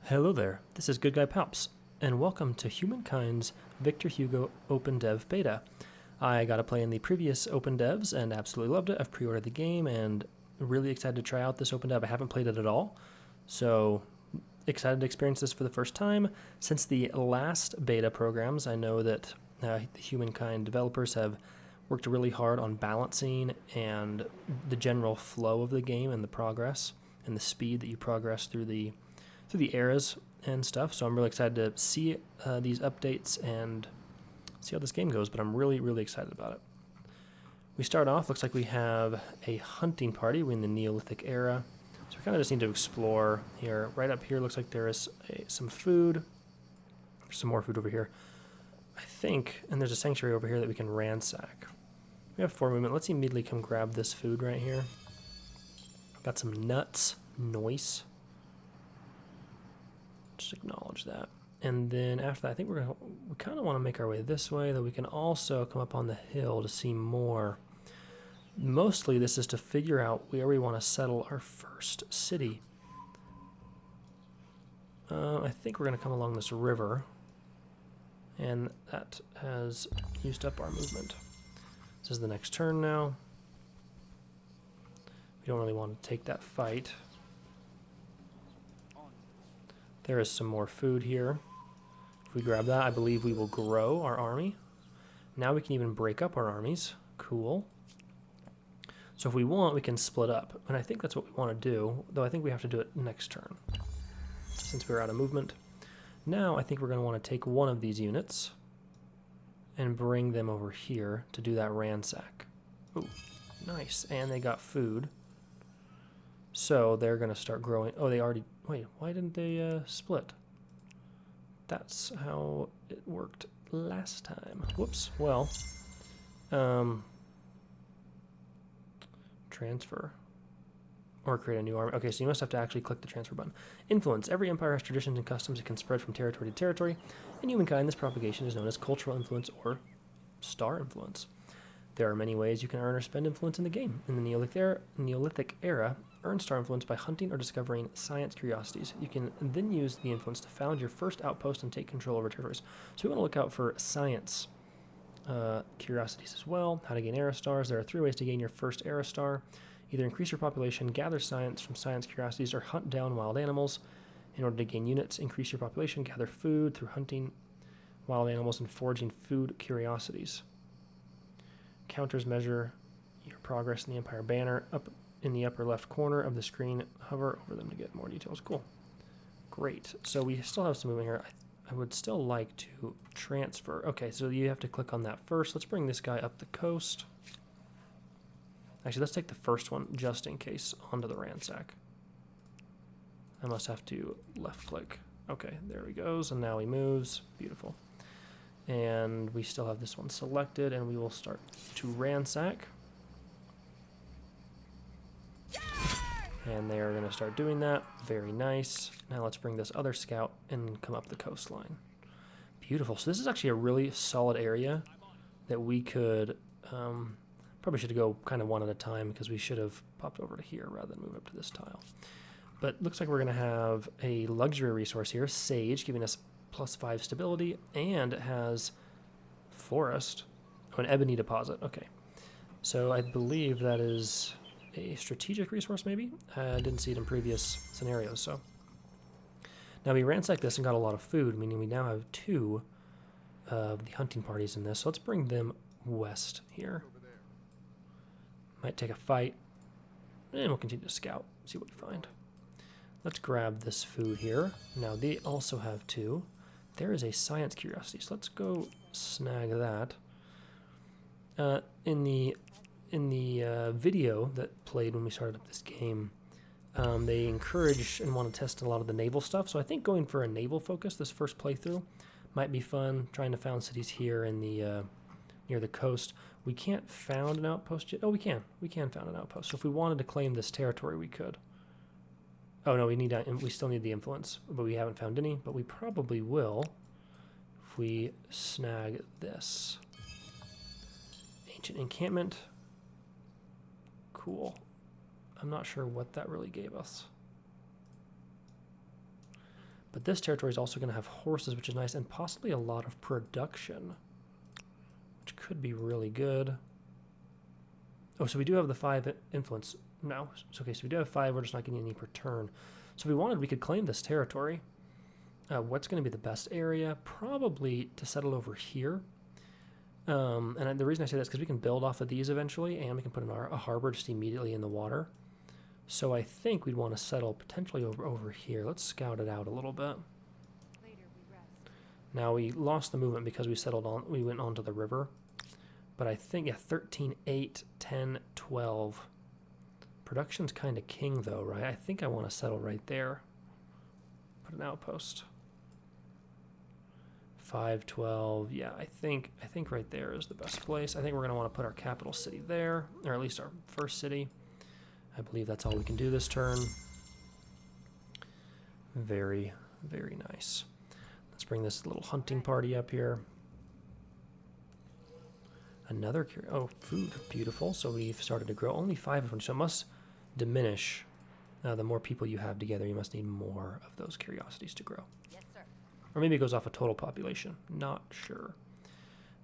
Hello there, this is GoodGuyPalps, and welcome to Humankind's Victor Hugo OpenDev beta. I got to play in the previous OpenDevs and absolutely loved it. I've pre-ordered the game and really excited to try out this OpenDev. I haven't played it at all, so excited to experience this for the first time. Since the last beta programs, I know that the Humankind developers have worked really hard on balancing and the general flow of the game and the progress and the speed that you progress through the eras and stuff. So I'm really excited to see these updates and see how this game goes, but I'm really excited about it. We start off, looks like we have a hunting party. We're in the Neolithic era, so we kind of just need to explore here. Right up here looks like there is some food. There's some more food over here, I think, and there's a sanctuary over here that we can ransack. We have 4 movement. Let's immediately come grab this food right here. Got some nuts. Nice. Just acknowledge that. And then after that, I think we kind of want to make our way this way, though we can also come up on the hill to see more. Mostly this is to figure out where we want to settle our first city. I think we're going to come along this river, and that has used up our movement. This is the next turn now. We don't really want to take that fight. There is some more food here. If we grab that, I believe we will grow our army. Now we can even break up our armies. Cool. So if we want, we can split up. And I think that's what we want to do, though I think we have to do it next turn, since we're out of movement. Now I think we're going to want to take one of these units and bring them over here to do that ransack. Ooh, nice. And they got food. So they're going to start growing. Oh, they already... Wait, why didn't they split? That's how it worked last time. Whoops. Well, transfer. Or create a new army. Okay, so you must have to actually click the transfer button. Influence. Every empire has traditions and customs that can spread from territory to territory. In Humankind, this propagation is known as cultural influence or star influence. There are many ways you can earn or spend influence in the game. In the Neolithic era, earn star influence by hunting or discovering science curiosities. You can then use the influence to found your first outpost and take control over territories. So we want to look out for science curiosities as well. How to gain era stars. There are 3 ways to gain your first era star. Either increase your population, gather science from science curiosities, or hunt down wild animals. In order to gain units, increase your population, gather food through hunting wild animals and foraging food curiosities. Counters measure your progress in the Empire banner. Up in the upper left corner of the screen, hover over them to get more details. Cool. Great. So we still have some movement here. I would still like to transfer. Okay, so you have to click on that first. Let's bring this guy up the coast. Actually, let's take the first one just in case onto the ransack. I must have to left click. Okay, there he goes, and now he moves. Beautiful. And we still have this one selected, and we will start to ransack. And they are going to start doing that. Very nice. Now let's bring this other scout and come up the coastline. Beautiful. So this is actually a really solid area that we could... probably should go kind of one at a time because we should have popped over to here rather than move up to this tile. But looks like we're going to have a luxury resource here, Sage, giving us +5 stability, and it has forest. Oh, an ebony deposit. Okay. So I believe that is a strategic resource, maybe? I didn't see it in previous scenarios, so. Now we ransacked this and got a lot of food, meaning we now have 2 of the hunting parties in this. So let's bring them west here. Might take a fight, and we'll continue to scout, see what we find. Let's grab this food here. Now they also have 2. There is a science curiosity, so let's go snag that. In the video that played when we started up this game, they encourage and want to test a lot of the naval stuff. So I think going for a naval focus this first playthrough might be fun. Trying to found cities here in the near the coast. We can't found an outpost yet. Oh, we can. We can found an outpost. So if we wanted to claim this territory, we could. Oh no, we still need the influence, but we haven't found any. But we probably will if we snag this ancient encampment. Cool. I'm not sure what that really gave us. But this territory is also going to have horses, which is nice, and possibly a lot of production, which could be really good. Oh, so we do have the 5 influence. No. Okay, so we do have 5. We're just not getting any per turn. So if we wanted, we could claim this territory. What's going to be the best area? Probably to settle over here. And the reason I say that is because we can build off of these eventually, and we can put a harbor just immediately in the water. So I think we'd want to settle potentially over here. Let's scout it out a little bit. Later we rest. Now we lost the movement because we went onto the river. But I think, yeah, 13, 8, 10, 12. Production's kind of king though, right? I think I want to settle right there. Put an outpost. 5, 12. Yeah, I think right there is the best place. I think we're going to want to put our capital city there, or at least our first city. I believe that's all we can do this turn. Very, very nice. Let's bring this little hunting party up here. Another food, beautiful. So we've started to grow. Only 5 of them, so it must diminish. The more people you have together, you must need more of those curiosities to grow. Yes, sir. Or maybe it goes off a total population. Not sure.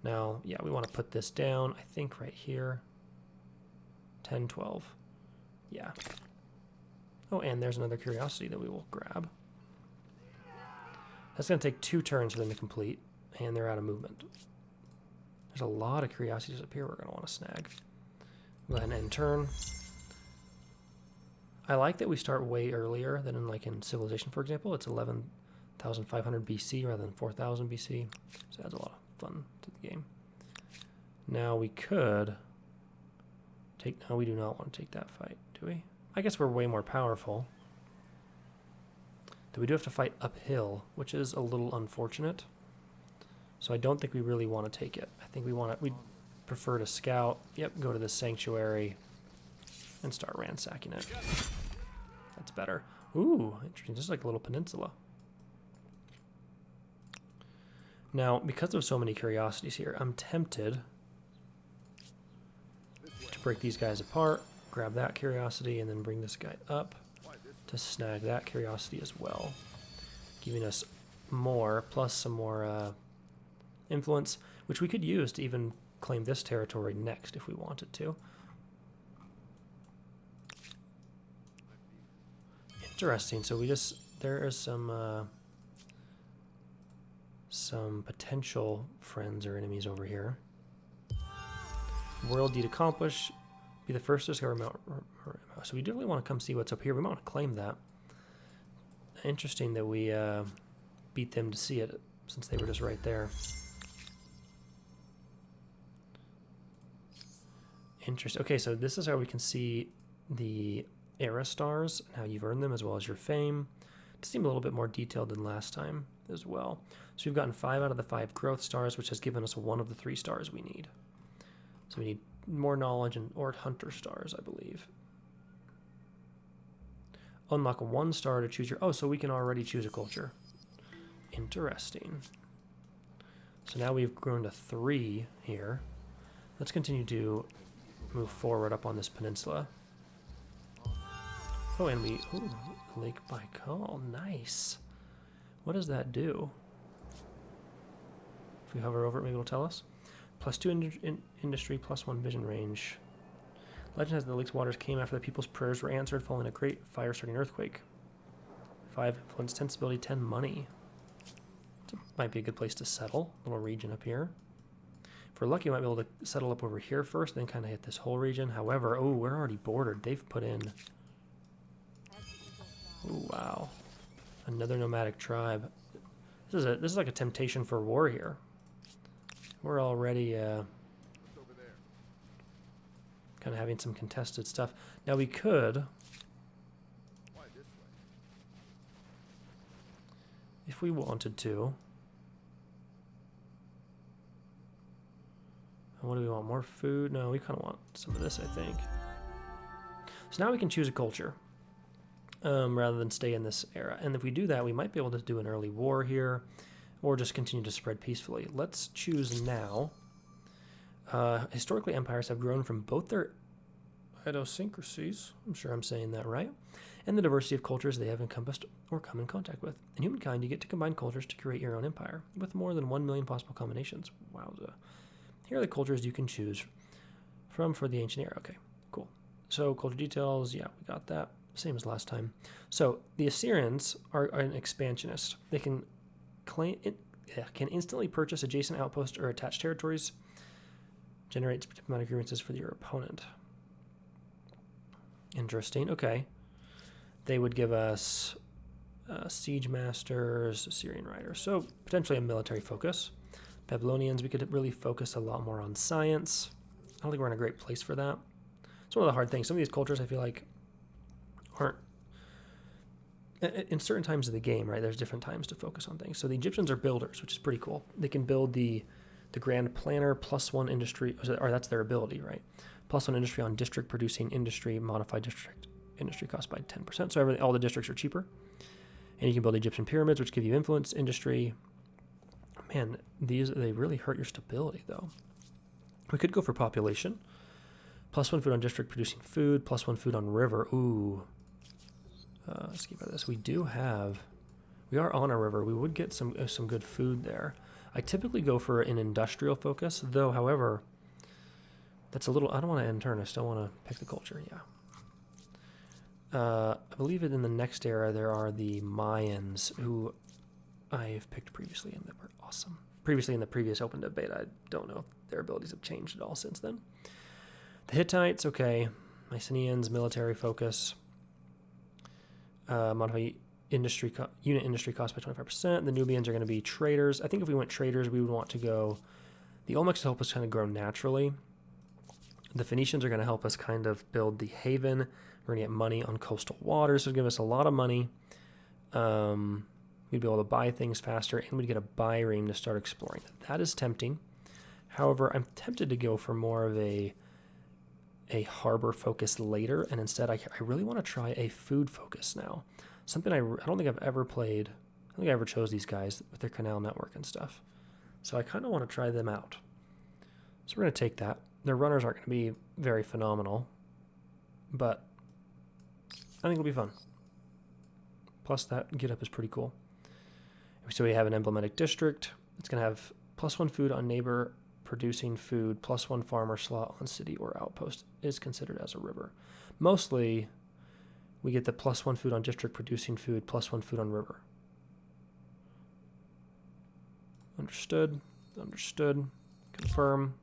Now, yeah, we want to put this down, I think right here. 10, 12. Yeah. Oh, and there's another curiosity that we will grab. That's going to take 2 turns for them to complete, and they're out of movement. There's a lot of curiosities up here we're going to want to snag. Go ahead and end turn. I like that we start way earlier than in Civilization, for example. It's 11,500 BC rather than 4,000 BC. So it adds a lot of fun to the game. Now we could take... No, we do not want to take that fight, do we? I guess we're way more powerful. Though we do have to fight uphill, which is a little unfortunate. So I don't think we really want to take it. I think we'd prefer to scout. Yep, go to the sanctuary and start ransacking it. That's better. Ooh, interesting. This is like a little peninsula. Now, because of so many curiosities here, I'm tempted to break these guys apart, grab that curiosity, and then bring this guy up to snag that curiosity as well, giving us more, plus some more influence, which we could use to even claim this territory next if we wanted to. Interesting. So there is some potential friends or enemies over here. World deed accomplished. Be the first to discover Mount. So we definitely want to come see what's up here. We might want to claim that. Interesting that we beat them to see it, since they were just right there. Interesting. Okay, so this is how we can see the era stars and how you've earned them, as well as your fame. It seemed a little bit more detailed than last time as well. So we've gotten 5 out of the 5 growth stars, which has given us 1 of the 3 stars we need. So we need more knowledge or hunter stars, I believe. Unlock 1 star to choose your... Oh, so we can already choose a culture. Interesting. So now we've grown to 3 here. Let's continue to move forward up on this peninsula. Oh, and ooh, Lake Baikal, nice. What does that do? If we hover over it, maybe it'll tell us. +2 industry, +1 vision range. Legend has the lake's waters came after the people's prayers were answered, following a great fire-starting earthquake. 5 influence, 10 stability, 10 money. Might be a good place to settle. Little region up here. If we're lucky, we might be able to settle up over here first, then kind of hit this whole region. However, oh, we're already bordered. They've put in... Oh, wow. Another nomadic tribe. This is like a temptation for war here. We're already kind of having some contested stuff. Now we could, if we wanted to. What do we want? More food? No, we kind of want some of this, I think. So now we can choose a culture. Rather than stay in this era. And if we do that, we might be able to do an early war here, or just continue to spread peacefully. Let's choose now. Historically, empires have grown from both their idiosyncrasies, I'm sure I'm saying that right, and the diversity of cultures they have encompassed or come in contact with. In Humankind, you get to combine cultures to create your own empire, with more than 1 million possible combinations. Wowza. Here are the cultures you can choose from for the ancient era. Okay, cool. So culture details, yeah, we got that. Same as last time. So the Assyrians are an expansionist. They can can instantly purchase adjacent outposts or attached territories, generates diplomatic grievances for your opponent. Interesting. Okay. They would give us siege masters, Assyrian riders. So potentially a military focus. Babylonians, we could really focus a lot more on science. I don't think we're in a great place for that. It's one of the hard things. Some of these cultures I feel like aren't in certain times of the game, right? There's different times to focus on things. So the Egyptians are builders, which is pretty cool. They can build the grand planner +1 industry, or that's their ability, right? +1 industry on district producing industry, modified district industry cost by 10%. So all the districts are cheaper. And you can build Egyptian pyramids, which give you influence industry. Man, they really hurt your stability though. We could go for population. +1 food on district producing food, +1 food on river. Ooh. Let's keep at this. We are on a river. We would get some good food there. I typically go for an industrial focus, though, however, that's a little, I don't want to end turn. I still want to pick the culture, yeah. I believe in the next era, there are the Mayans, who I've picked previously, and they were awesome. Previously in the previous OpenDev beta, I don't know if their abilities have changed at all since then. The Hittites, okay. Mycenaeans, military focus. Modify unit industry cost by 25%. The Nubians are going to be traders. I think if we went traders, we would want to go... The Olmecs help us kind of grow naturally. The Phoenicians are going to help us kind of build the haven. We're going to get money on coastal waters, so give us a lot of money. We'd be able to buy things faster, and we'd get a bireme to start exploring. That is tempting. However, I'm tempted to go for more of a harbor focus later, and instead I really want to try a food focus now. Something I don't think I've ever played. I don't think I ever chose these guys with their canal network and stuff. So I kind of want to try them out. So we're going to take that. Their runners aren't going to be very phenomenal, but I think it'll be fun. Plus that get up is pretty cool. So we have an emblematic district. It's going to have +1 food on neighbor producing food, +1 farmer slot on city or outpost is considered as a river. Mostly, we get the +1 food on district producing food, +1 food on river. Understood. Confirm.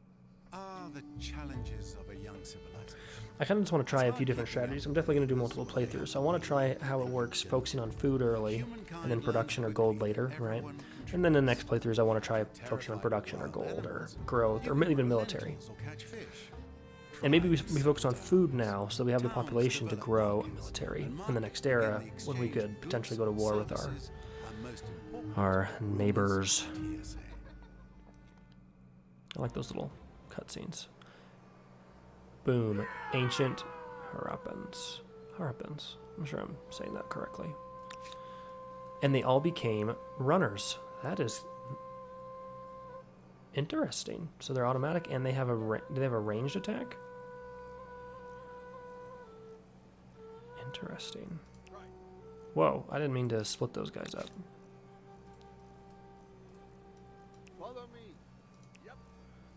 The challenges of a young civilization. I kind of just want to try a few different strategies. I'm definitely going to do multiple playthroughs. So I want to try how it works, focusing on food early, and then production or gold later, right? And then the next playthroughs, I want to try focusing on production or gold or growth or even military. And maybe we focus on food now, so we have the population to grow a military in the next era, when we could potentially go to war with our neighbors. I like those little cutscenes. Boom. Ancient Harappans. I'm sure I'm saying that correctly. And they all became runners. That is interesting. So they're automatic, and they have do they have a ranged attack? Interesting. Whoa, I didn't mean to split those guys up. Follow me. Yep.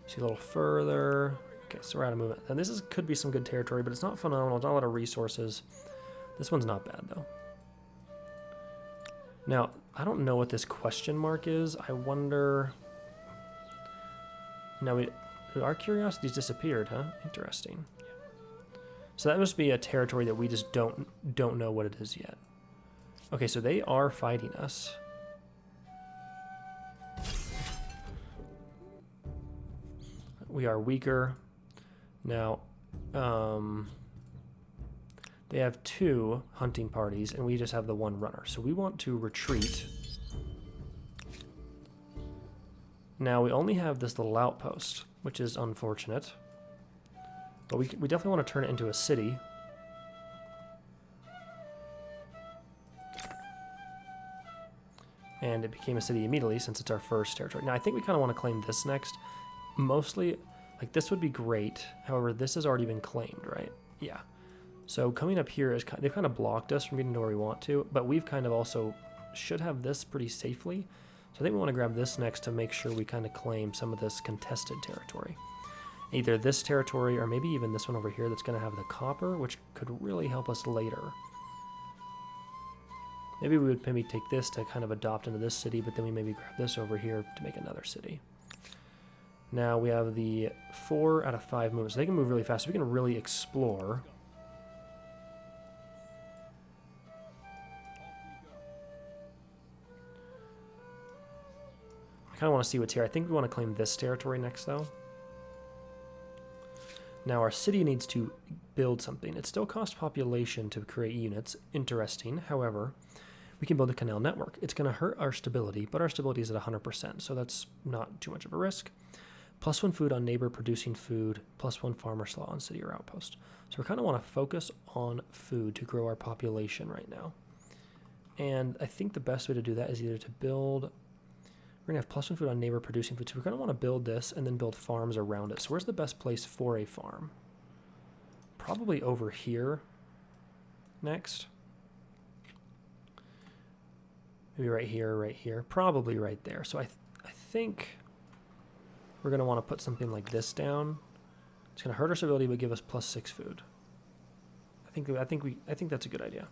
See a little further. Okay, so we're out of movement. And this could be some good territory, but it's not phenomenal. It's not a lot of resources. This one's not bad, though. Now, I don't know what this question mark is. I wonder... Now, our curiosity's disappeared, huh? Interesting. So that must be a territory that we just don't know what it is yet. Okay, so they are fighting us. We are weaker. Now, they have 2 hunting parties, and we just have the 1 runner. So we want to retreat. Now, we only have this little outpost, which is unfortunate. But we definitely want to turn it into a city. And it became a city immediately, since it's our first territory. Now, I think we kind of want to claim this next. Mostly, like, this would be great. However, this has already been claimed, right? Yeah. So coming up here is they've kind of blocked us from getting to where we want to, but we've kind of also should have this pretty safely. So I think we want to grab this next to make sure we kind of claim some of this contested territory. Either this territory or maybe even this one over here that's going to have the copper, which could really help us later. Maybe we would maybe take this to kind of adopt into this city, but then we maybe grab this over here to make another city. Now we have the 4 out of 5 moves. So they can move really fast, so we can really explore. I kind of want to see what's here. I think we want to claim this territory next, though. Now our city needs to build something. It still costs population to create units. Interesting. However, we can build a canal network. It's going to hurt our stability, but our stability is at 100%, so that's not too much of a risk. +1 food on neighbor producing food, +1 farmer slot on city or outpost. So we kind of want to focus on food to grow our population right now. And I think the best way to do that is either to build... We're going to have +1 food on neighbor producing food. So we're going to want to build this and then build farms around it. So where's the best place for a farm? Probably over here next. Maybe right here. Probably right there. So I think we're going to want to put something like this down. It's going to hurt our stability but give us +6 food. I think that's a good idea.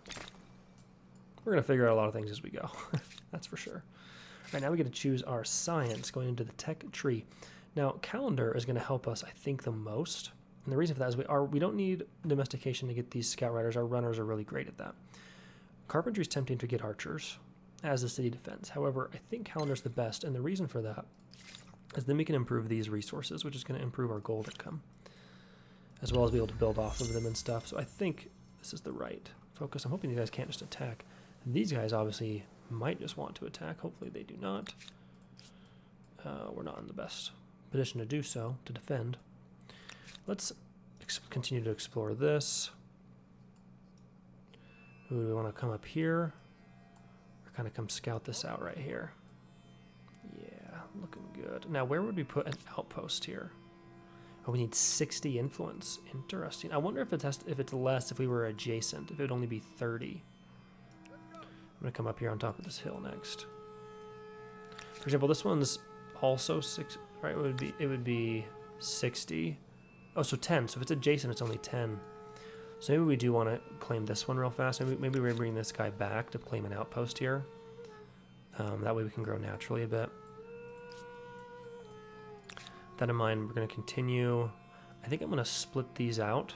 We're going to figure out a lot of things as we go. That's for sure. All right, now we get to choose our science going into the tech tree. Now, calendar is going to help us, I think, the most. And the reason for that is we don't need domestication to get these scout riders. Our runners are really great at that. Carpentry is tempting to get archers as a city defense. However, I think calendar is the best, and the reason for that is then we can improve these resources, which is going to improve our gold income, as well as be able to build off of them and stuff. So I think this is the right focus. I'm hoping you guys can't just attack. These guys obviously might just want to attack. Hopefully they do not. We're not in the best position to do so, to defend. Let's continue to explore this. Ooh, do we want to come up here? Or kind of come scout this out right here? Yeah, looking good. Now, where would we put an outpost here? Oh, we need 60 influence. Interesting. I wonder if it's less if we were adjacent, if it would only be 30. I'm going to come up here on top of this hill next. For example, this one's also 6, right? It would be 60. Oh, so 10. So if it's adjacent, it's only 10. So maybe we do want to claim this one real fast. Maybe we're bringing this guy back to claim an outpost here. That way we can grow naturally a bit. With that in mind, we're going to continue. I think I'm going to split these out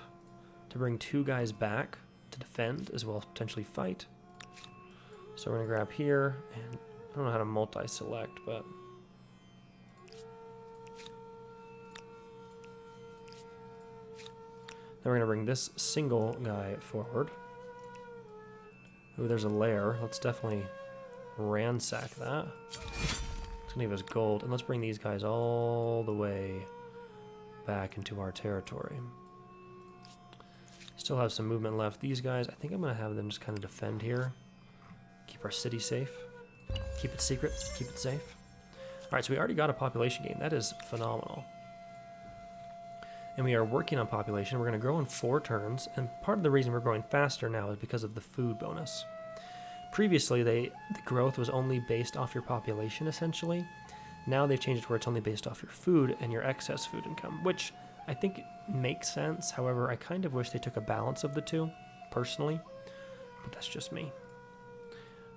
to bring 2 guys back to defend as well as potentially fight. So we're going to grab here, and I don't know how to multi-select, but... Then we're going to bring this single guy forward. Ooh, there's a lair. Let's definitely ransack that. It's going to give us gold. And let's bring these guys all the way back into our territory. Still have some movement left. These guys, I think I'm going to have them just kind of defend here. Keep our city safe. Keep it secret. Keep it safe. Alright, so we already got a population gain. That is phenomenal. And we are working on population. We're going to grow in 4 turns. And part of the reason we're growing faster now is because of the food bonus. Previously, the growth was only based off your population, essentially. Now they've changed it where it's only based off your food and your excess food income, which I think makes sense. However, I kind of wish they took a balance of the two, personally. But that's just me.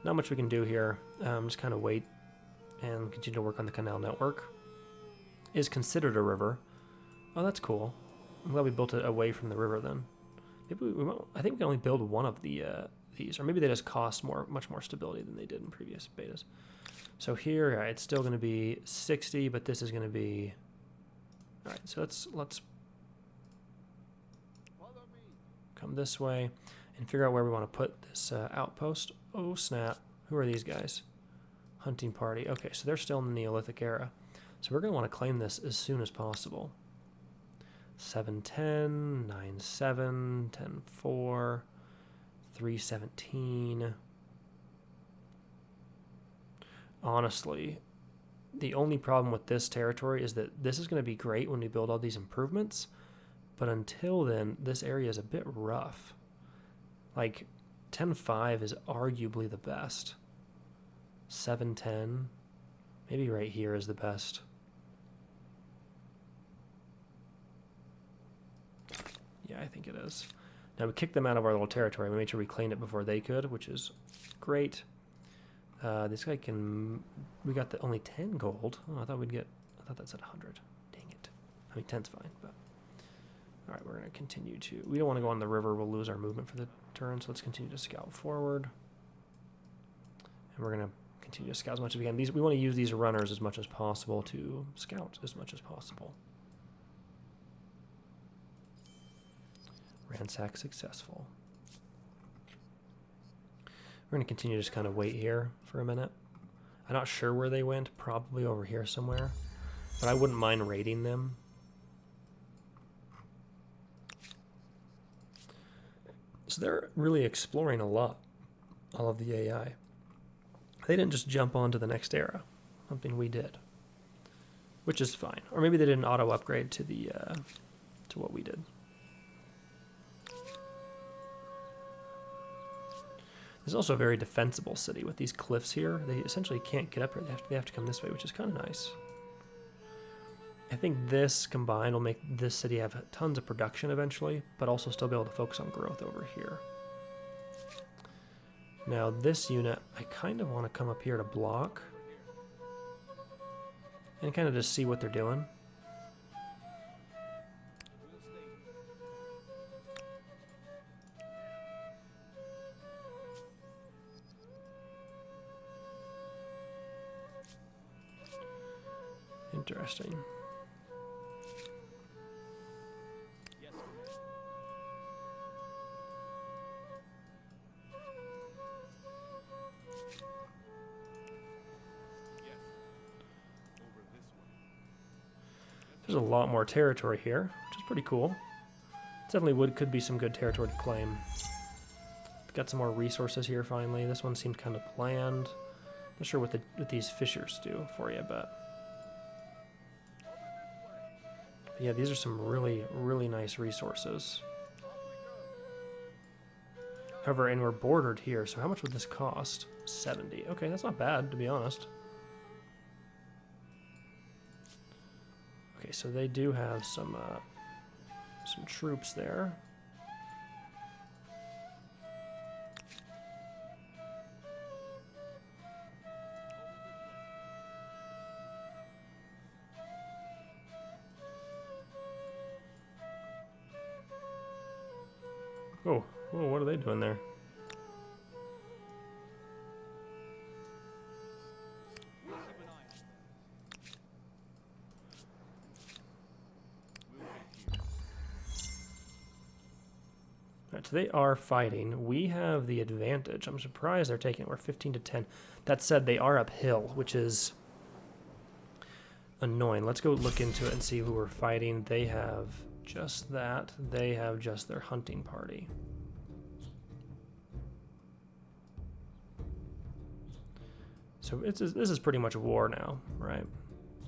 Not much we can do here. Just kind of wait and continue to work on the canal network. Is considered a river. Oh, that's cool. I'm glad we built it away from the river then. Maybe I think we can only build one of these, or maybe they just cost much more stability than they did in previous betas. So here, yeah, it's still going to be 60, but this is going to be... All right, so let's come this way and figure out where we want to put this outpost. Oh, snap. Who are these guys? Hunting party. Okay, so they're still in the Neolithic era. So we're going to want to claim this as soon as possible. 710, 97, 10-4, 317. Honestly, the only problem with this territory is that this is going to be great when we build all these improvements, but until then, this area is a bit rough. Like 10-5 is arguably the best. 7-10, maybe right here is the best. Yeah, I think it is. Now we kicked them out of our little territory. We made sure we claimed it before they could, which is great. This guy can. We got the only 10 gold. Oh, I thought we'd get. I thought that said 100. Dang it. I mean, 10's fine, but. All right, we're gonna continue to. We don't want to go on the river. We'll lose our movement for the turn. So let's continue to scout forward. And we're gonna continue to scout as much as we can. We want to use these runners as much as possible to scout as much as possible. Ransack successful. We're going to continue to just kind of wait here for a minute. I'm not sure where they went. Probably over here somewhere. But I wouldn't mind raiding them. So they're really exploring a lot. All of the AI. They didn't just jump on to the next era. Something we did. Which is fine. Or maybe they did an auto upgrade to the to what we did. This is also a very defensible city with these cliffs here. They essentially can't get up here. They have to come this way, which is kind of nice. I think this combined will make this city have tons of production eventually, but also still be able to focus on growth over here. Now this unit, I kind of want to come up here to block and kind of just see what they're doing. Interesting. There's a lot more territory here, which is pretty cool. Definitely could be some good territory to claim. Got some more resources here finally. This one seemed kind of bland. Not sure what these fissures do for you, but yeah, these are some really, really nice resources. However, and we're bordered here, so how much would this cost? 70. Okay, that's not bad, to be honest. Okay, so they do have some troops there. Oh, whoa, what are they doing there? Alright, so they are fighting. We have the advantage. I'm surprised they're taking it. We're 15-10. That said, they are uphill, which is annoying. Let's go look into it and see who we're fighting. They have just that. They have just their hunting party. So this is pretty much war now, right?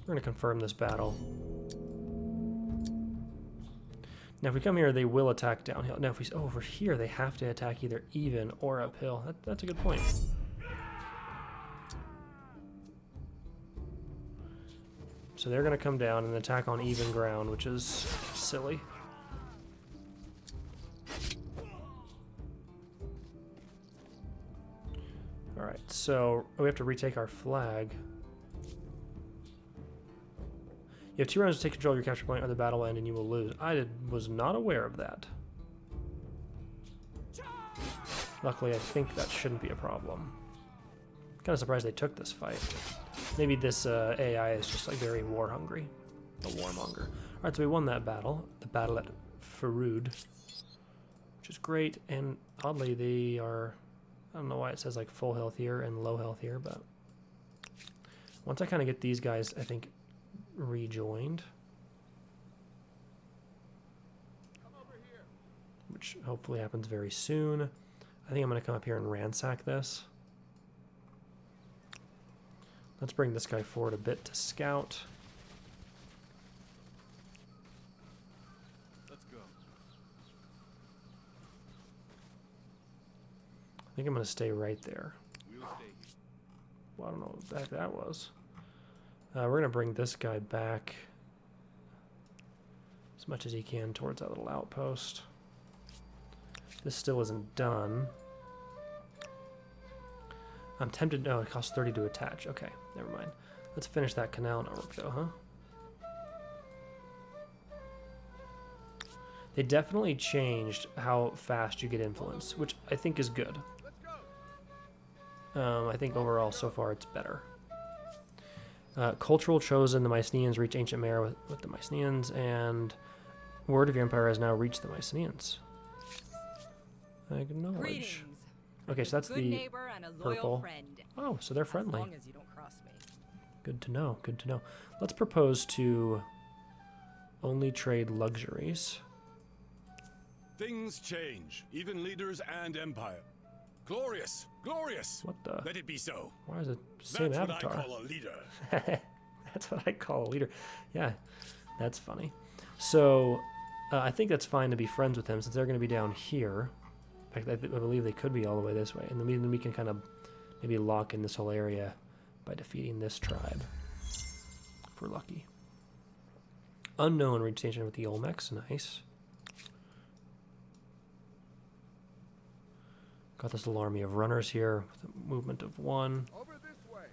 We're going to confirm this battle. Now if we come here, they will attack downhill. Now if we over here, they have to attack either even or uphill. That's a good point. So they're going to come down and attack on even ground, which is silly. Alright, so we have to retake our flag. You have 2 rounds to take control of your capture point or the battle will end and you will lose. I was not aware of that. Luckily, I think that shouldn't be a problem. Kind of surprised they took this fight. Maybe this AI is just like very war hungry. A warmonger. Alright, so we won that battle. The battle at Farood. Which is great, and oddly they are... I don't know why it says like full health here and low health here, but... Once I kind of get these guys, I think, rejoined. Which hopefully happens very soon. I think I'm going to come up here and ransack this. Let's bring this guy forward a bit to scout. Let's go. think I'm going to stay right there. We'll stay here. Well, I don't know what the heck that was. We're going to bring this guy back as much as he can towards that little outpost. This still isn't done. I'm tempted. No, it costs 30 to attach. Okay, never mind. Let's finish that canal network, though, huh? They definitely changed how fast you get influence, which I think is good. I think overall, so far, it's better. Cultural chosen, the Mycenaeans reach ancient Mare with the Mycenaeans, and word of your empire has now reached the Mycenaeans. Acknowledge. Greetings. Okay, so that's Good the neighbor and a loyal purple. friend. Oh, so they're friendly. As long as you don't cross me. Good to know. Good to know. Let's propose to only trade luxuries. Things change, even leaders and empire. Glorious, glorious. What the? Let it be so. Why is it same That's avatar? what I call a leader. That's what I call a leader. Yeah, that's funny. So I think that's fine to be friends with him since they're going to be down here. In fact, I believe they could be all the way this way. And then we can kind of maybe lock in this whole area by defeating this tribe. If we're lucky. Unknown reached station with the Olmecs. Nice. Got this little army of runners here with a movement of 1. Over this way.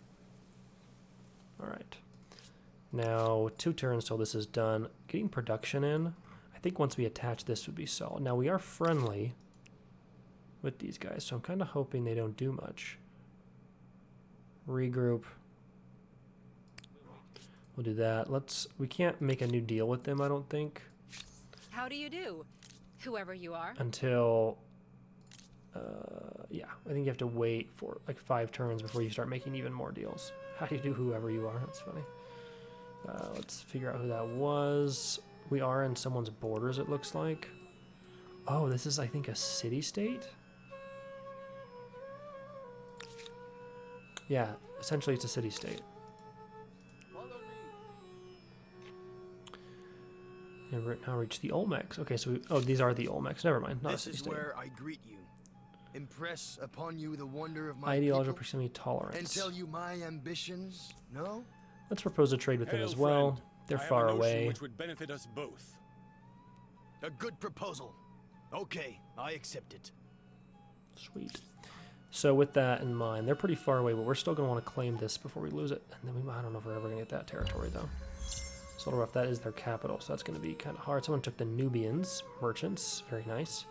Alright. Now, 2 turns till this is done. Getting production in. I think once we attach this would be solid. Now, we are friendly with these guys, so I'm kind of hoping they don't do much. Regroup. We'll do that. We can't make a new deal with them, I don't think, How do you do? Whoever you are. until... yeah, I think you have to wait for like 5 turns before you start making even more deals. How do you do whoever you are? That's funny. Let's figure out who that was. We are in someone's borders, it looks like. Oh, this is, I think, a city-state? Yeah, essentially it's a city-state. Follow me. And we're now reach the Olmecs. Okay, so oh, these are the Olmecs. Never mind, not a This is city-state. where I greet you. Impress upon you the wonder of my Ideological people, proximity and tolerance. tell you my ambitions. No? Let's propose a trade with them Hail, as well. friend. They're I have far a notion away. which would benefit us both. A good proposal. Okay, I accept it. Sweet. So with that in mind, they're pretty far away, but we're still going to want to claim this before we lose it. And then I don't know if we're ever going to get that territory, though. It's a little rough. That is their capital, so that's going to be kind of hard. Someone took the Nubians, merchants. Very nice.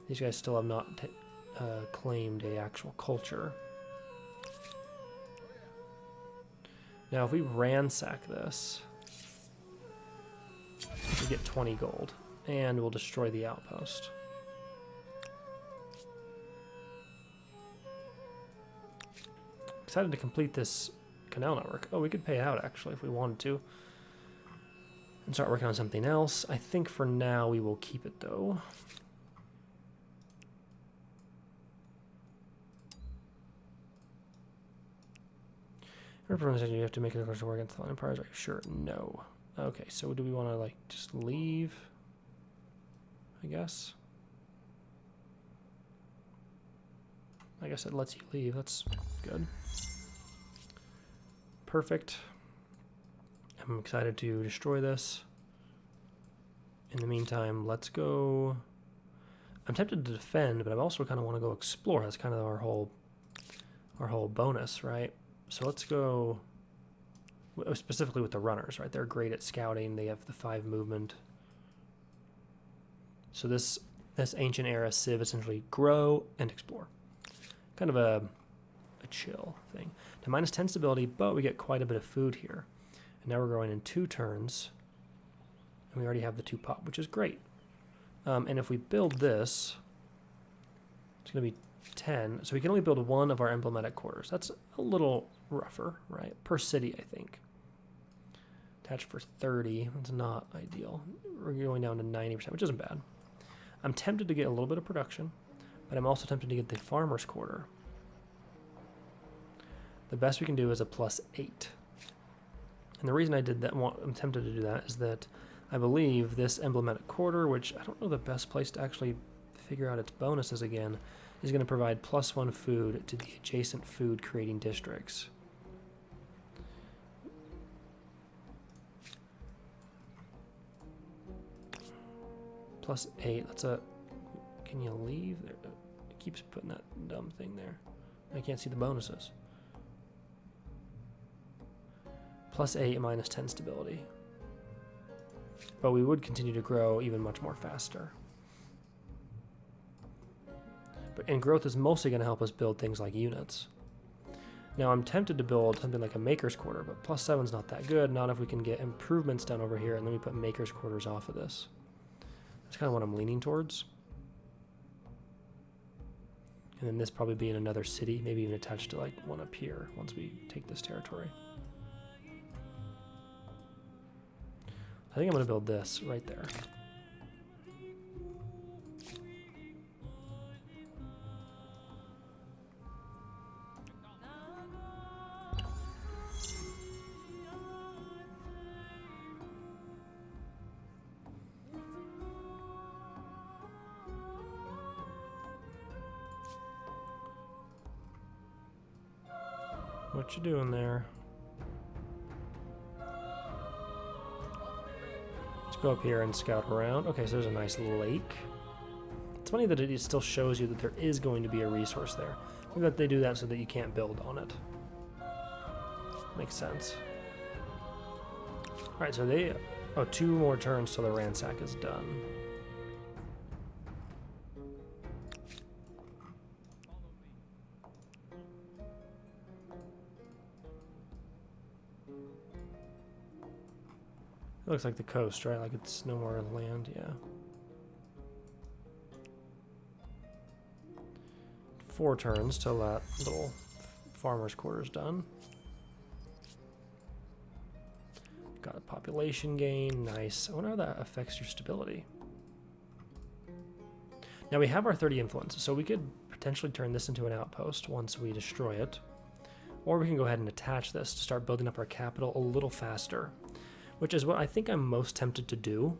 These guys still have not claimed a actual culture. Now, if we ransack this, we get 20 gold, and we'll destroy the outpost. Excited to complete this canal network. Oh, we could pay out, actually, if we wanted to. And start working on something else. I think for now we will keep it, though. You have to make a declaration war against the empires. Are you sure? No. Okay, so do we want to, like, just leave? I guess. I guess it lets you leave. That's good. Perfect. I'm excited to destroy this. In the meantime, let's go... I'm tempted to defend, but I also kind of want to go explore. That's kind of our whole bonus, right? So let's go specifically with the runners, right? They're great at scouting. They have the 5 movement. So this ancient era civ essentially grow and explore. Kind of a chill thing. Now -10 stability, but we get quite a bit of food here. And now we're growing in 2 turns. And we already have the 2 pop, which is great. And if we build this, it's going to be 10. So we can only build 1 of our emblematic quarters. That's a little rougher, right? Per city, I think. Attached for 30. That's not ideal. We're going down to 90%, which isn't bad. I'm tempted to get a little bit of production, but I'm also tempted to get the farmer's quarter. The best we can do is a +8. And the reason I did that, I'm tempted to do that, is that I believe this emblematic quarter, which I don't know the best place to actually figure out its bonuses again, is going to provide +1 food to the adjacent food creating districts. +8. That's a. Can you leave? There? It keeps putting that dumb thing there. I can't see the bonuses. +8 -10 stability. But we would continue to grow even much more faster. And growth is mostly going to help us build things like units. Now I'm tempted to build something like a maker's quarter, but +7's not that good. Not if we can get improvements done over here, and then we put maker's quarters off of this. That's kind of what I'm leaning towards. And then this probably being another city, maybe even attached to like one up here once we take this territory. I think I'm going to build this right there. What you doing there? Let's go up here and scout around. Okay, so there's a nice lake. It's funny that it still shows you that there is going to be a resource there. Maybe that they do that so that you can't build on it. Makes sense. Alright, so they... Oh, 2 more turns till the ransack is done. It looks like the coast, right? Like it's no more land, yeah. 4 turns till that little farmer's quarter's done. Got a population gain, nice. I wonder how that affects your stability. Now we have our 30 influence, so we could potentially turn this into an outpost once we destroy it. Or we can go ahead and attach this to start building up our capital a little faster, which is what I think I'm most tempted to do.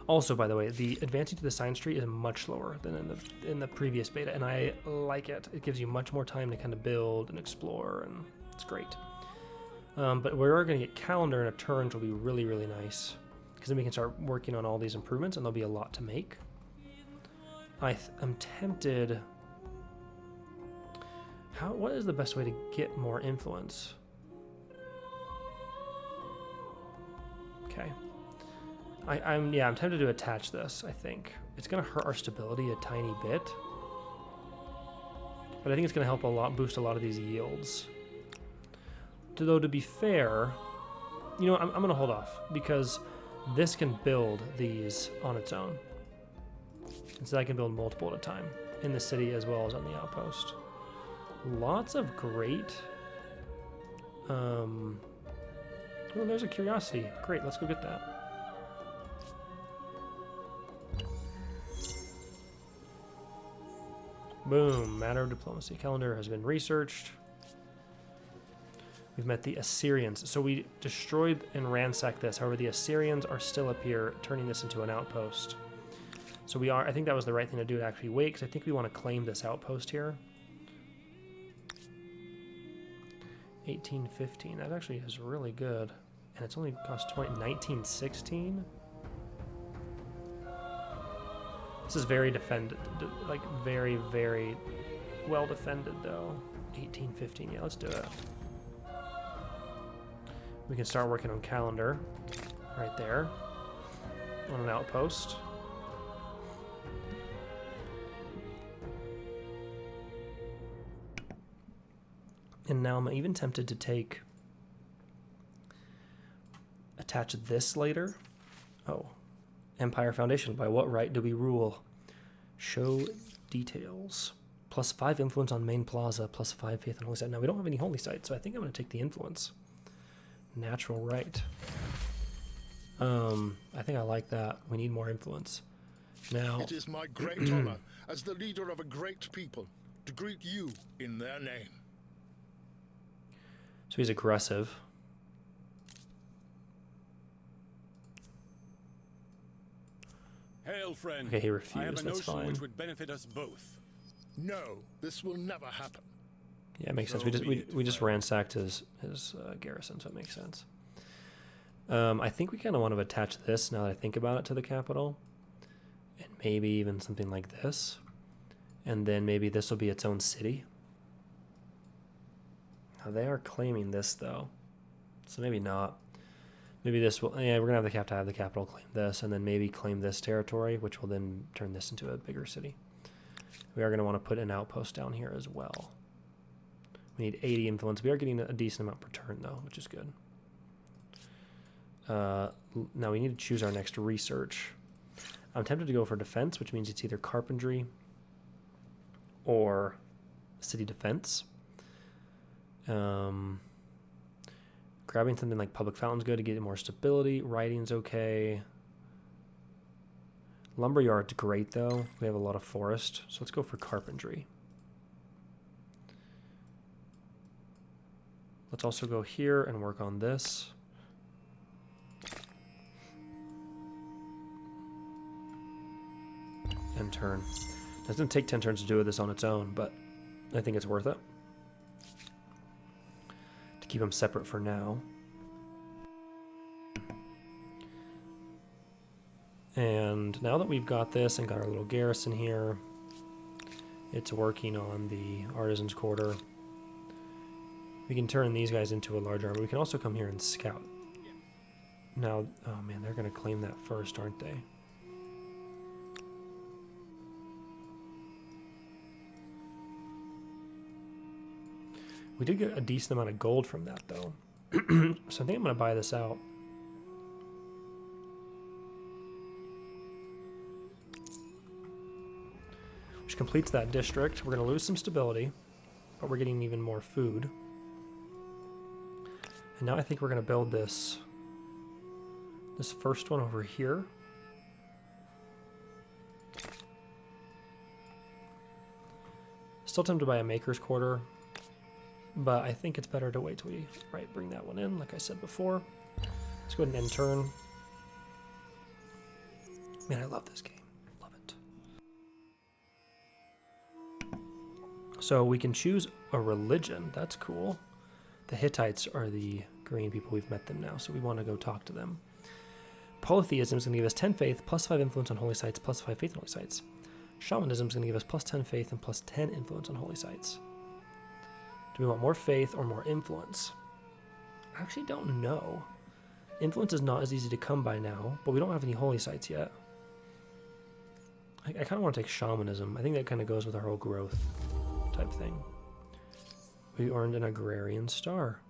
Also, by the way, the advancing to the science tree is much slower than in the previous beta, and I like it. It gives you much more time to kind of build and explore, and it's great. But we're going to get calendar in a turn, which will be really, really nice, because then we can start working on all these improvements, and there'll be a lot to make. I'm tempted. What is the best way to get more influence? Okay. I'm tempted to attach this, I think. It's going to hurt our stability a tiny bit. But I think it's going to help a lot, boost a lot of these yields. Though, to be fair, you know, I'm going to hold off, because this can build these on its own. And so I can build multiple at a time in the city as well as on the outpost. Lots of great... Oh, there's a curiosity. Great, let's go get that. Boom, matter of diplomacy. Calendar has been researched. We've met the Assyrians. So we destroyed and ransacked this. However, the Assyrians are still up here, turning this into an outpost. So we are, I think that was the right thing to do, to actually wait, because I think we want to claim this outpost here. 1815, that actually is really good. And it's only cost 1916. This is very defended, like very, very well defended though. 1815, yeah, let's do it. We can start working on calendar right there on an outpost. And now I'm even tempted to attach this later. Oh, Empire Foundation. By what right do we rule? Show details. +5 influence on main plaza, +5 faith and holy site. Now we don't have any holy sites, so I think I'm going to take the influence. Natural right. I think I like that. We need more influence. Now, it is my great honor as the leader of a great people to greet you in their name. So he's aggressive. Hail, friend. Okay, he refused. I have a That's notion fine. which would benefit us both. No, this will never happen. Yeah, it makes sense. So We just be we, it, we just friend. ransacked his garrison, so it makes sense. I think we kind of want to attach this, now that I think about it, to the capital, and maybe even something like this, and then maybe this will be its own city. Now they are claiming this though, so maybe not. Maybe this will. Yeah, we're gonna have to have the capital claim this, and then maybe claim this territory, which will then turn this into a bigger city. We are gonna want to put an outpost down here as well. We need 80 influence. We are getting a decent amount per turn though, which is good. Now we need to choose our next research. I'm tempted to go for defense, which means it's either carpentry or city defense. Grabbing something like public fountain's good to get more stability. Writing's okay. Lumberyard's great though. We have a lot of forest, so let's go for carpentry. Let's also go here and work on this. End turn. It's going to take 10 turns to do this on its own, but I think it's worth it. To keep them separate for now. And now that we've got this and got our little garrison here, it's working on the Artisan's Quarter. We can turn these guys into a large army. We can also come here and scout. Now, oh man, they're going to claim that first, aren't they? We did get a decent amount of gold from that, though. So I think I'm going to buy this out. Which completes that district. We're going to lose some stability, but we're getting even more food. And now I think we're going to build this first one over here. Still tempted to buy a maker's quarter, but I think it's better to wait till we bring that one in, like I said before. Let's go ahead and end turn. Man, I love this game. Love it. So we can choose a religion. That's cool. The Hittites are the green people. We've met them now, so we want to go talk to them. Polytheism is going to give us 10 faith, plus 5 influence on holy sites, plus 5 faith on holy sites. Shamanism is going to give us plus 10 faith and plus 10 influence on holy sites. Do we want more faith or more influence? I actually don't know. Influence is not as easy to come by now, but we don't have any holy sites yet. I kind of want to take shamanism. I think that kind of goes with our whole growth type thing. We earned an agrarian star.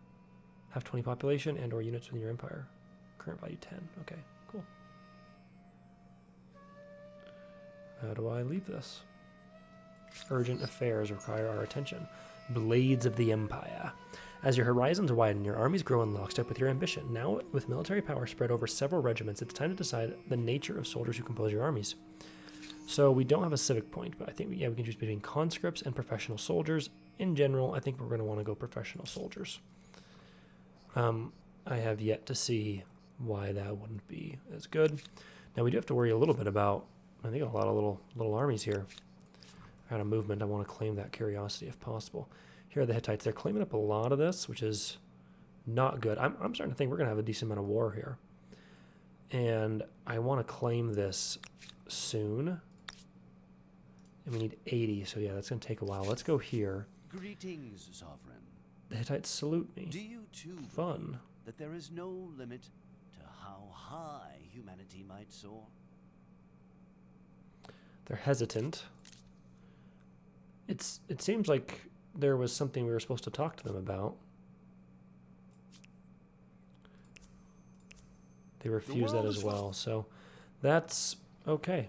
Have 20 population and or units within your empire. Current value 10. Okay, cool. How do I leave this? Urgent affairs require our attention. Blades of the Empire. As your horizons widen, your armies grow in lockstep with your ambition. Now, with military power spread over several regiments, it's time to decide the nature of soldiers who compose your armies. So we don't have a civic point, but I think we can choose between conscripts and professional soldiers. In general, I think we're going to want to go professional soldiers. I have yet to see why that wouldn't be as good. Now we do have to worry a little bit about, I think, a lot of little armies here. Out of movement, I want to claim that curiosity if possible. Here are the Hittites. They're claiming up a lot of this, which is not good. I'm starting to think we're going to have a decent amount of war here. And I want to claim this soon. And we need 80, so yeah, that's going to take a while. Let's go here. Greetings, Sovereign. The Hittites salute me. Do you too Fun. believe that there is no limit to how high humanity might soar? They're hesitant. It seems like there was something we were supposed to talk to them about. They refuse that as well, so that's okay.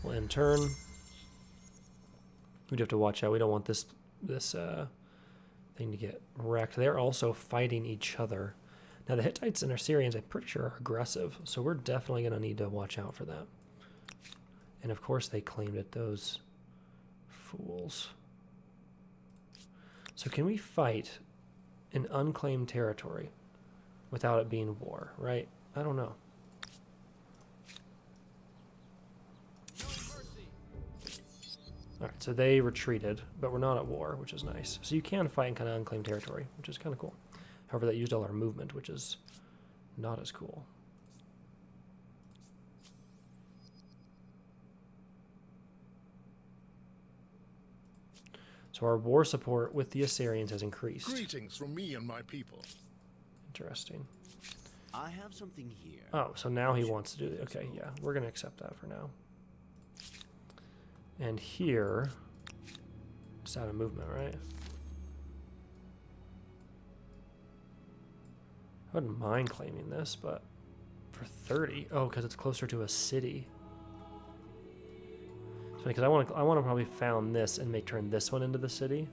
We'll end turn. We do have to watch out. We don't want this thing to get wrecked. They're also fighting each other. Now the Hittites and Assyrians, I'm pretty sure, are aggressive, so we're definitely going to need to watch out for that. And of course they claimed it, those fools. So can we fight an unclaimed territory without it being war, right? I don't know. Alright, so they retreated, but we're not at war, which is nice. So you can fight in kind of unclaimed territory, which is kind of cool. However, that used all our movement, which is not as cool. So our war support with the Assyrians has increased. Greetings from me and my people. Interesting. I have something here. Oh, so now he wants to do it. Okay, yeah, we're going to accept that for now. And here, it's out of movement, right? I wouldn't mind claiming this, but for 30, oh, because it's closer to a city. Because I want to probably found this and turn this one into the city.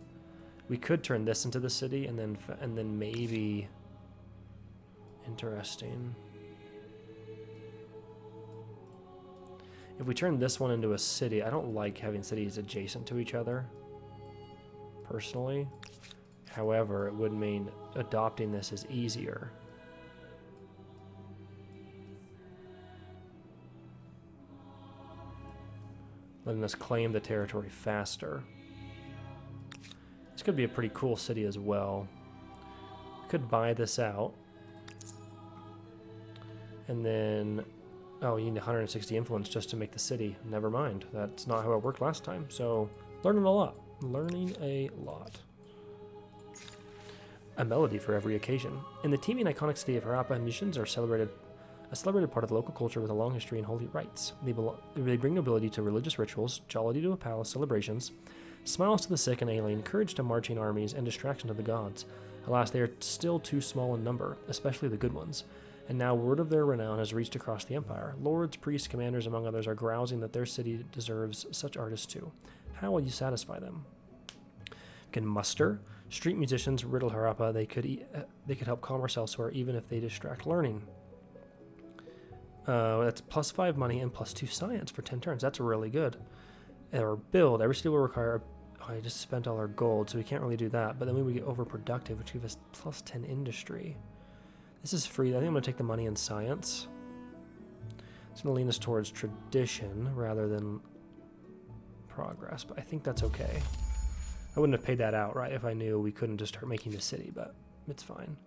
We could turn this into the city and then maybe. Interesting. If we turn this one into a city, I don't like having cities adjacent to each other, personally. However, it would mean adopting this is easier. Letting us claim the territory faster. This could be a pretty cool city as well. We could buy this out. And then, oh, you need 160 influence just to make the city. Never mind. That's not how it worked last time. So, learning a lot. Learning a lot. A melody for every occasion. In the teeming iconic city of Harappa, musicians are celebrated, a celebrated part of the local culture with a long history and holy rites. They bring nobility to religious rituals, jollity to a palace celebrations, smiles to the sick and alien, courage to marching armies, and distraction to the gods. Alas, they are still too small in number, especially the good ones. And now word of their renown has reached across the empire. Lords, priests, commanders, among others, are grousing that their city deserves such artists too. How will you satisfy them? Can muster street musicians riddle Harappa. They could help commerce elsewhere, even if they distract learning. That's +5 money and +2 science for 10 turns. That's really good. Or build. Every city will require. Oh, I just spent all our gold, so we can't really do that. But then we would get overproductive, which gives us +10 industry. This is free. I think I'm going to take the money in science. It's going to lean us towards tradition rather than progress, but I think that's okay. I wouldn't have paid that out, right, if I knew we couldn't just start making the city, but it's fine.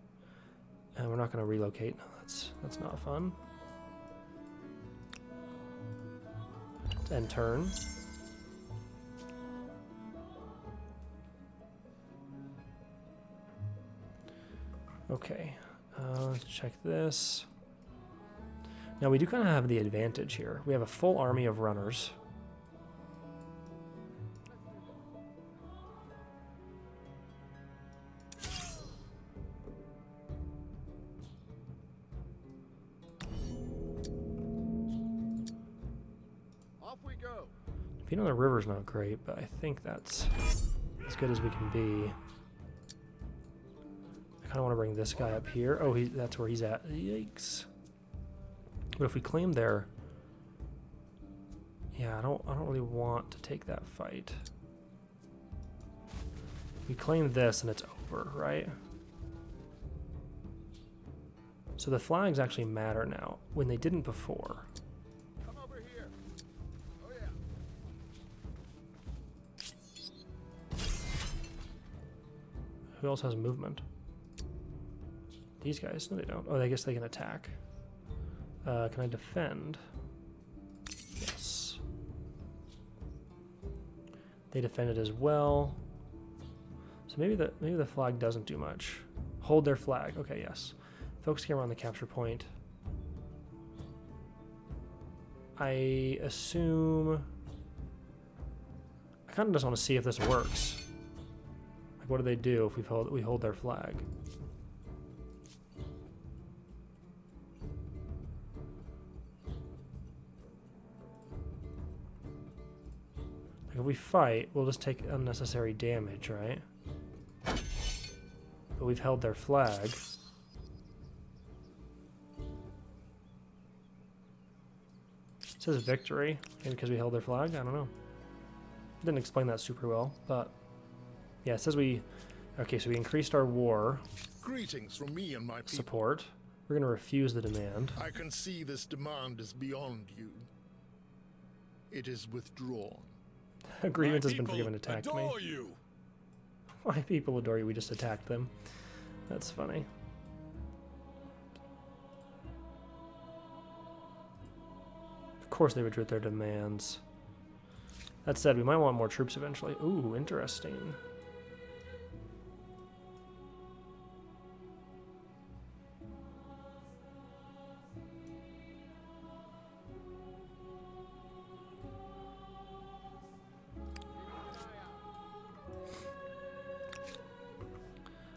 And we're not going to relocate. No, that's not fun. Let's end turn. Okay. Let's check this. Now we do kind of have the advantage here. We have a full army of runners. Off we go. Being on the river's not great, but I think that's as good as we can be. I kind of want to bring this guy up here. Oh, that's where he's at. Yikes. But if we claim there, yeah, I don't really want to take that fight. We claim this and it's over, right? So the flags actually matter now when they didn't before. Come over here. Oh yeah. Who else has movement? These guys? No, they don't. Oh, I guess they can attack. Can I defend? Yes. They defended as well. So maybe the flag doesn't do much. Hold their flag. Okay, yes. Focus camera on the capture point. I assume. I kind of just want to see if this works. Like, what do they do if we hold their flag? If we fight, we'll just take unnecessary damage, right? But we've held their flag. It says victory. Maybe because we held their flag? I don't know. Didn't explain that super well, but yeah, it says we... Okay, so we increased our war Greetings from me and my people. support. We're going to refuse the demand. I can see this demand is beyond you. It is withdrawn. Grievance My has been people forgiven attacked me. adore you. Why people adore you? We just attacked them. That's funny. Of course they withdrew their demands. That said, we might want more troops eventually. Ooh, interesting.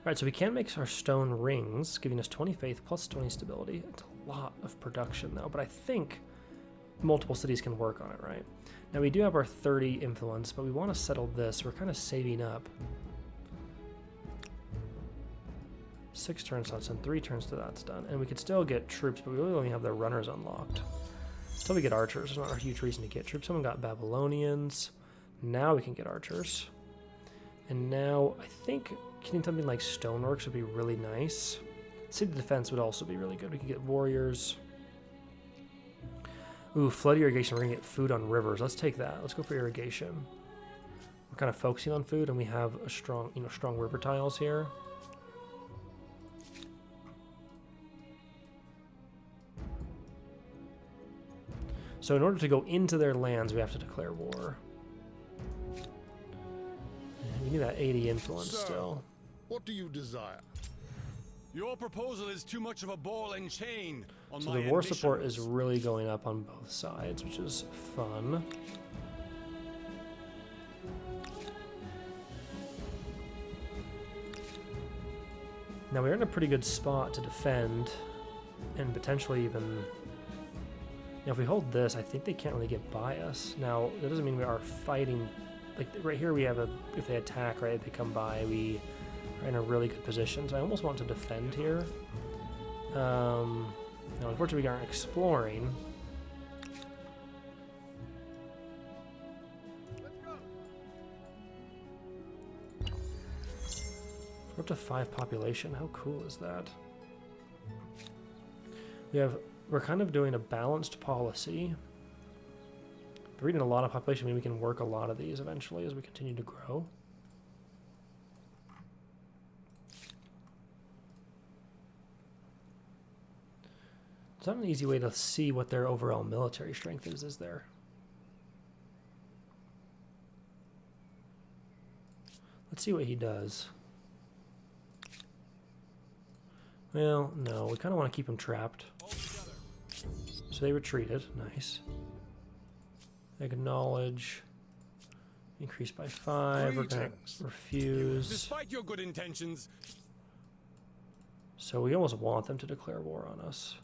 Alright, so we can make our stone rings, giving us 20 faith plus 20 stability. It's a lot of production, though, but I think multiple cities can work on it, right? Now, we do have our 30 influence, but we want to settle this. We're kind of saving up. 6 turns, so that's done. 3 turns to that's done. And we could still get troops, but we really only have the runners unlocked. Until we get archers, there's not a huge reason to get troops. Someone got Babylonians. Now we can get archers. And now, I think getting something like stoneworks would be really nice. City defense would also be really good. We could get warriors. Ooh, flood irrigation. We're gonna get food on rivers. Let's take that. Let's go for irrigation. We're kind of focusing on food, and we have a strong, strong river tiles here. So in order to go into their lands, we have to declare war. We need that 80 influence Sir, still. what do you desire? Your proposal is too much of a ball and chain on So my the war support is ambitions. really going up on both sides, which is fun. Now we're in a pretty good spot to defend and potentially even... Now if we hold this, I think they can't really get by us. Now, that doesn't mean we are fighting... Like, right here we have a... If they attack, right, if they come by, we are in a really good position. So I almost want to defend here. Now, unfortunately, we aren't exploring. We're up to 5 population. How cool is that? We're kind of doing a balanced policy. We're reading a lot of population. Maybe we can work a lot of these eventually as we continue to grow. It's not an easy way to see what their overall military strength is there? Let's see what he does. Well, no, we kind of want to keep him trapped. So they retreated. Nice. Acknowledge. Increase by 5. We're going to refuse. Despite your good intentions, So we almost want them to declare war on us.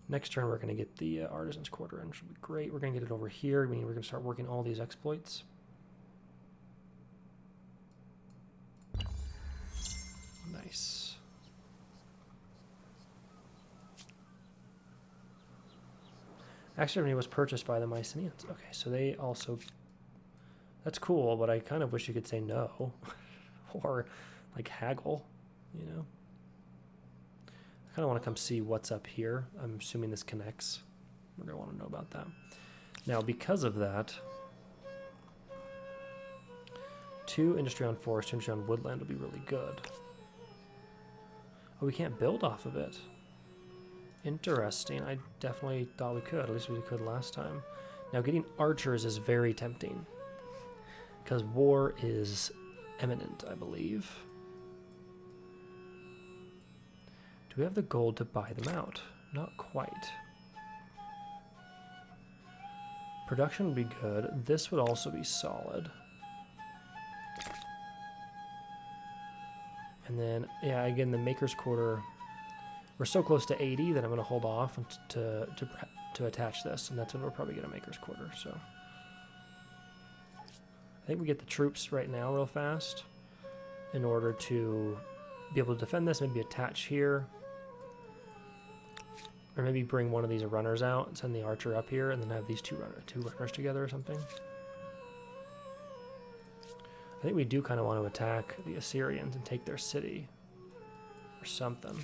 Next turn, we're going to get the Artisan's Quarter in, which will be great. We're going to get it over here. Meaning we're going to start working all these exploits. Nice. Accidentally was purchased by the Mycenaeans. Okay, so they also... That's cool, but I kind of wish you could say no. Or, like, haggle, you know? I kind of want to come see what's up here. I'm assuming this connects. We're going to want to know about that. Now, because of that, 2 industry on forest, 2 industry on woodland would be really good. Oh, we can't build off of it. Interesting. I definitely thought we could. At least we could last time. Now, getting archers is very tempting. Because war is imminent, I believe. Do we have the gold to buy them out? Not quite. Production would be good. This would also be solid. And then, yeah, again, the Maker's Quarter. We're so close to 80 that I'm going to hold off to attach this. And that's when we're probably going to Maker's Quarter, so... I think we get the troops right now real fast in order to be able to defend this. Maybe attach here. Or maybe bring one of these runners out and send the archer up here and then have these two runners together or something. I think we do kind of want to attack the Assyrians and take their city or something.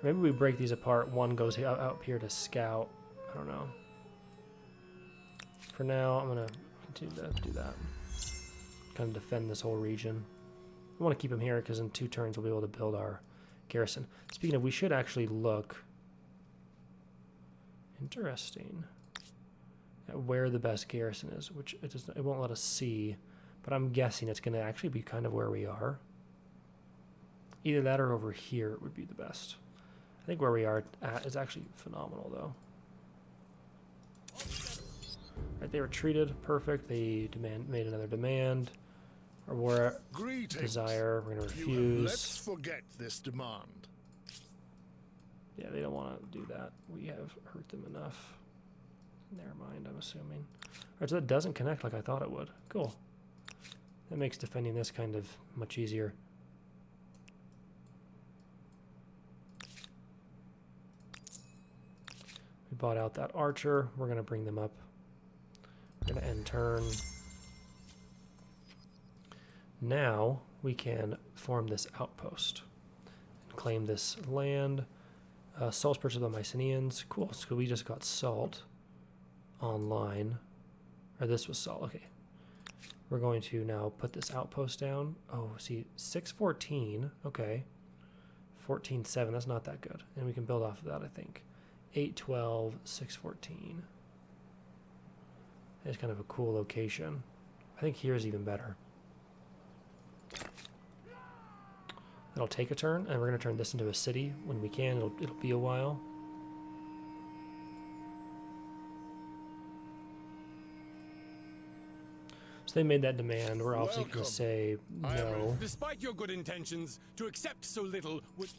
Maybe we break these apart. One goes out here to scout. I don't know. For now, I'm going to continue to do that. Kind of defend this whole region. I want to keep him here because in 2 turns we'll be able to build our garrison. Speaking of, we should actually look... Interesting. At where the best garrison is, which it won't let us see, but I'm guessing it's going to actually be kind of where we are. Either that or over here would be the best. I think where we are at is actually phenomenal, though. Right, they retreated. Perfect. They made another demand. Or war desire. We're going to refuse. Let's forget this demand. Yeah, they don't want to do that. We have hurt them enough. In their mind, I'm assuming. Alright, so that doesn't connect like I thought it would. Cool. That makes defending this kind of much easier. We bought out that archer. We're going to bring them up. We're going to end turn. Now we can form this outpost and claim this land. Salt's purchased by Mycenaeans. Cool. So we just got salt online. Or this was salt. Okay. We're going to now put this outpost down. Oh, see, 614. Okay. 14.7. That's not that good. And we can build off of that, I think. 812, 614. It's kind of a cool location. I think here's even better. It'll take a turn, and we're going to turn this into a city when we can. It'll be a while. So they made that demand. We're obviously going to say no. Despite your good intentions, to accept so little would...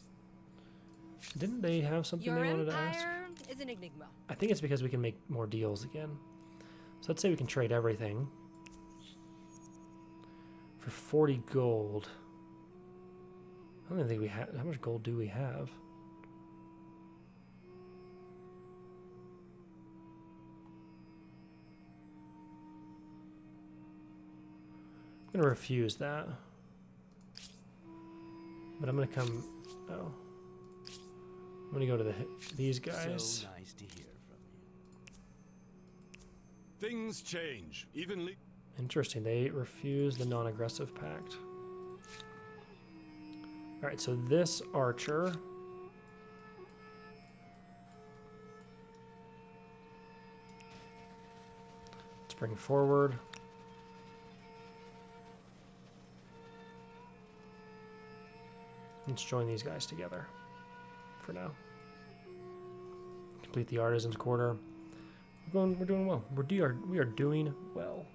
Didn't they have something Your they wanted to ask? empire is an enigma. I think it's because we can make more deals again. So let's say we can trade everything for 40 gold. I don't even think we have... How much gold do we have? I'm going to refuse that. But I'm going to come... Oh. I'm going to go to these guys. So nice to hear from you. Things change. Evenly... Interesting. They refuse the non-aggressive pact. Alright, so this archer... Let's bring forward. Let's join these guys together for now. Complete the artisan's quarter. We're doing well. We are doing well.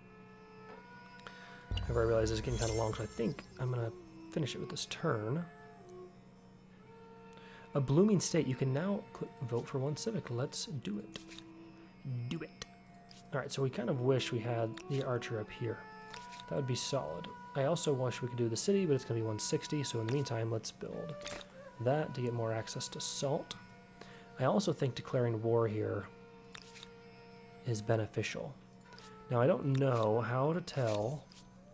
However, I realize this is getting kind of long, so I think I'm gonna finish it with this turn. A blooming state. You can now vote for one civic. Let's do it. Do it. All right. So we kind of wish we had the archer up here. That would be solid. I also wish we could do the city, but it's going to be 160. So in the meantime, let's build that to get more access to salt. I also think declaring war here is beneficial. Now, I don't know how to tell...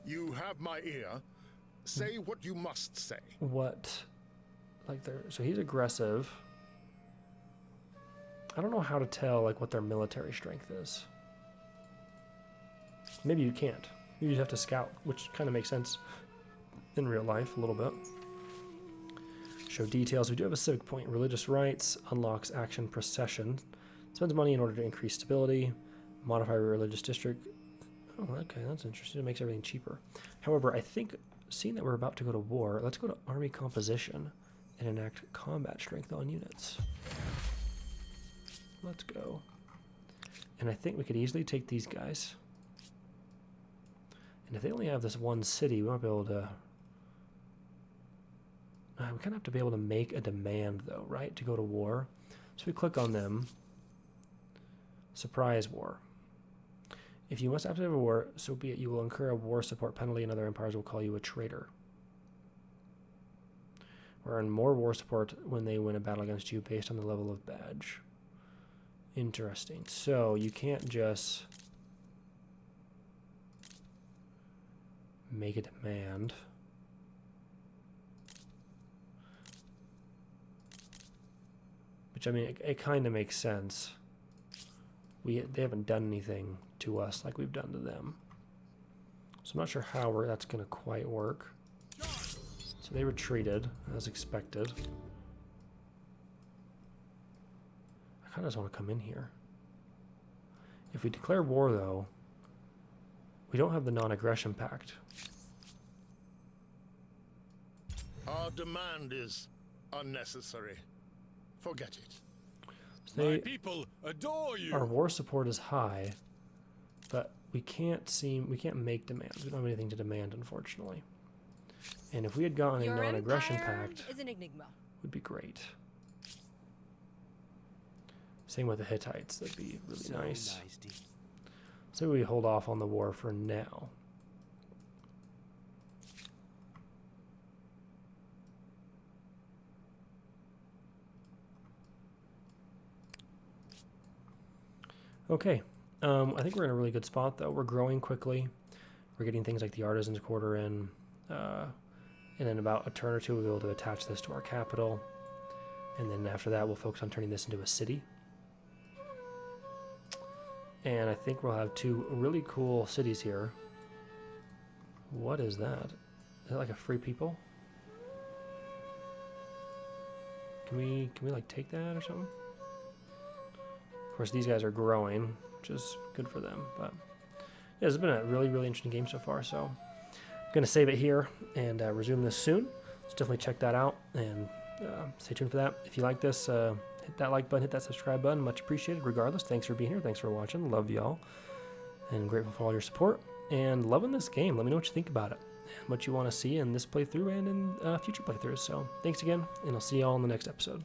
You have my ear. Say what you must say. What... Like they're... So he's aggressive. I don't know how to tell, like, what their military strength is. Maybe you can't. You just have to scout, which kind of makes sense in real life a little bit. Show details. We do have a civic point. Religious rights. Unlocks action procession. Spends money in order to increase stability. Modify religious district. Oh, okay, that's interesting. It makes everything cheaper. However, I think, seeing that we're about to go to war, let's go to army composition and enact combat strength on units. Let's go. And I think we could easily take these guys. And if they only have this one city, we might be able to... we kind of have to be able to make a demand, though, right? To go to war. So we click on them. Surprise war. If you must activate a war, so be it. You will incur a war support penalty and other empires will call you a traitor. Or earn more war support when they win a battle against you based on the level of badge. Interesting. So you can't just make a demand. which I mean, it kind of makes sense. They haven't done anything to us like we've done to them. So I'm not sure how that's going to quite work. So they retreated, as expected. I kind of just want to come in here. If we declare war, though, we don't have the non-aggression pact. Our demand is unnecessary. Forget it. So My people adore you. our war support is high, but we can't make demands. We don't have anything to demand, unfortunately. And if we had gotten a Your non-aggression empire pact, is an enigma. would be great. Same with the Hittites. That'd be really So nice. nasty. So we hold off on the war for now. Okay, I think we're in a really good spot, though. We're growing quickly. We're getting things like the Artisans Quarter in. And in about a turn or two, we'll be able to attach this to our capital. And then after that, we'll focus on turning this into a city. And I think we'll have 2 really cool cities here. What is that? Is that like a free people? Can we like take that or something? Of course, these guys are growing, which is good for them. But yeah, it's been a really, really interesting game so far. So I'm going to save it here and resume this soon. So definitely check that out and stay tuned for that. If you like this, hit that like button, hit that subscribe button. Much appreciated. Regardless, thanks for being here. Thanks for watching. Love y'all. And grateful for all your support. And loving this game. Let me know what you think about it. And what you want to see in this playthrough and in future playthroughs. So thanks again, and I'll see y'all in the next episode.